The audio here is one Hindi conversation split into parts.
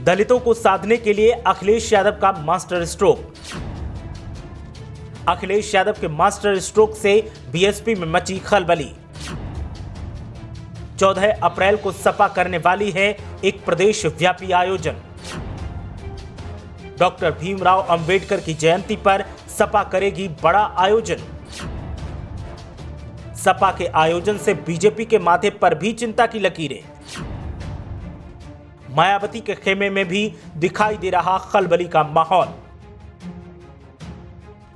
दलितों को साधने के लिए अखिलेश यादव का मास्टर स्ट्रोक। अखिलेश यादव के मास्टर स्ट्रोक से बीएसपी में मची खलबली। 14 अप्रैल को सपा करने वाली है एक प्रदेश व्यापी आयोजन। डॉक्टर भीमराव अंबेडकर की जयंती पर सपा करेगी बड़ा आयोजन। सपा के आयोजन से बीजेपी के माथे पर भी चिंता की लकीरें। मायावती के खेमे में भी दिखाई दे रहा खलबली का माहौल।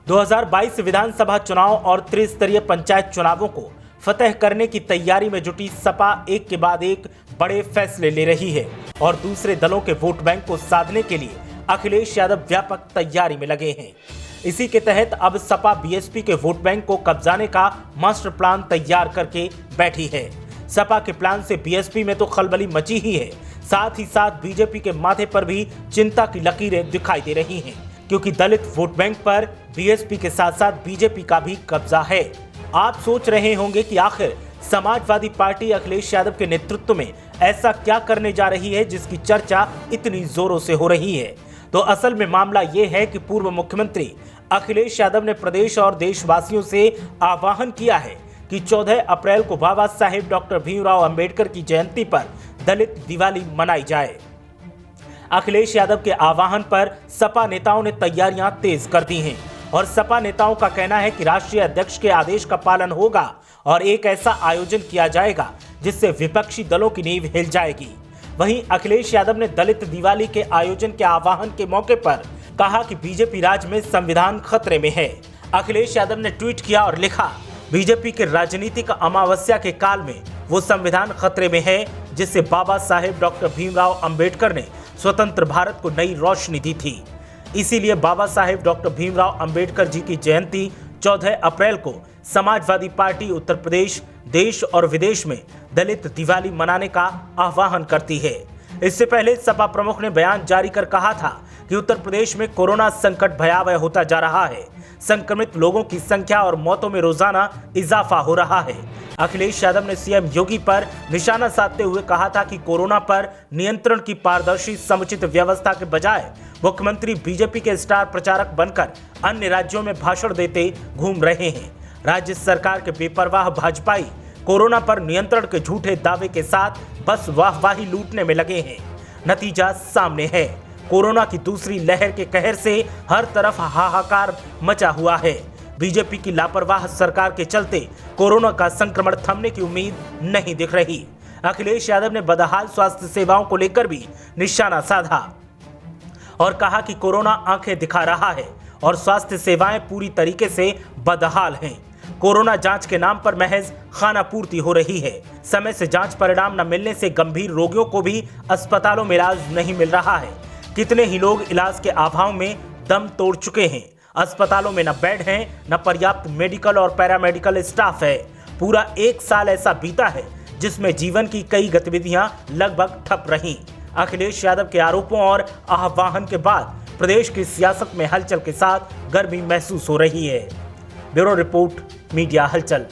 2022 विधानसभा चुनाव और त्रिस्तरीय पंचायत चुनावों को फतह करने की तैयारी में जुटी सपा एक के बाद एक बड़े फैसले ले रही है और दूसरे दलों के वोट बैंक को साधने के लिए अखिलेश यादव व्यापक तैयारी में लगे हैं। इसी के तहत अब सपा बीएसपी के वोट बैंक को कब्जाने का मास्टर प्लान तैयार करके बैठी है। सपा के प्लान से बीएसपी में तो खलबली मची ही है, साथ ही साथ बीजेपी के माथे पर भी चिंता की लकीरें दिखाई दे रही हैं, क्योंकि दलित वोट बैंक पर बीएसपी के साथ साथ बीजेपी का भी कब्जा है। आप सोच रहे होंगे कि आखिर समाजवादी पार्टी अखिलेश यादव के नेतृत्व में ऐसा क्या करने जा रही है जिसकी चर्चा इतनी जोरों से हो रही है। तो असल में मामला ये है कि पूर्व मुख्यमंत्री अखिलेश यादव ने प्रदेश और देशवासियों से आह्वान किया है कि 14 अप्रैल को बाबा साहेब डॉक्टर भीमराव अंबेडकर की जयंती पर दलित दिवाली मनाई जाए। अखिलेश यादव के आह्वान पर सपा नेताओं ने तैयारियां तेज कर दी हैं और सपा नेताओं का कहना है कि राष्ट्रीय अध्यक्ष के आदेश का पालन होगा और एक ऐसा आयोजन किया जाएगा जिससे विपक्षी दलों की नींव हिल जाएगी। वहीं अखिलेश यादव ने दलित दिवाली के आयोजन के आह्वान के मौके पर कहा कि बीजेपी राज में संविधान खतरे में है। अखिलेश यादव ने ट्वीट किया और लिखा, बीजेपी के राजनीतिक अमावस्या के काल में वो संविधान खतरे में है जिससे बाबा साहेब डॉक्टर भीमराव अंबेडकर ने स्वतंत्र भारत को नई रोशनी दी थी। इसीलिए बाबा साहेब डॉक्टर भीमराव अंबेडकर जी की जयंती 14 अप्रैल को समाजवादी पार्टी उत्तर प्रदेश देश और विदेश में दलित दिवाली मनाने का आह्वान करती है। इससे पहले सपा प्रमुख ने बयान जारी कर कहा था कि उत्तर प्रदेश में कोरोना संकट भयावह होता जा रहा है। संक्रमित लोगों की संख्या और मौतों में रोजाना इजाफा हो रहा है। अखिलेश यादव ने सीएम योगी पर निशाना साधते हुए कहा था कि कोरोना पर नियंत्रण की पारदर्शी समुचित व्यवस्था के बजाय मुख्यमंत्री बीजेपी के स्टार प्रचारक बनकर अन्य राज्यों में भाषण देते घूम रहे हैं। राज्य सरकार के बेपरवाह भाजपाई कोरोना पर नियंत्रण के झूठे दावे के साथ बस वाहवाही लूटने में लगे हैं। नतीजा सामने है। कोरोना की दूसरी लहर के कहर से हर तरफ हाहाकार मचा हुआ है। बीजेपी की लापरवाह सरकार के चलते कोरोना का संक्रमण थमने की उम्मीद नहीं दिख रही। अखिलेश यादव ने बदहाल स्वास्थ्य सेवाओं को लेकर भी निशाना साधा और कहा कि कोरोना आंखें दिखा रहा है और स्वास्थ्य सेवाएं पूरी तरीके से बदहाल हैं। कोरोना जांच के नाम पर महज खानापूर्ति हो रही है। समय से जांच परिणाम न मिलने से गंभीर रोगियों को भी अस्पतालों में इलाज नहीं मिल रहा है। कितने ही लोग इलाज के अभाव में दम तोड़ चुके हैं। अस्पतालों में न बेड हैं, न पर्याप्त मेडिकल और पैरामेडिकल स्टाफ है। पूरा एक साल ऐसा बीता है जिसमें जीवन की कई गतिविधियां लगभग ठप रहीं। अखिलेश यादव के आरोपों और आह्वान के बाद प्रदेश की सियासत में हलचल के साथ गर्मी महसूस हो रही है। ब्यूरो रिपोर्ट, मीडिया हलचल।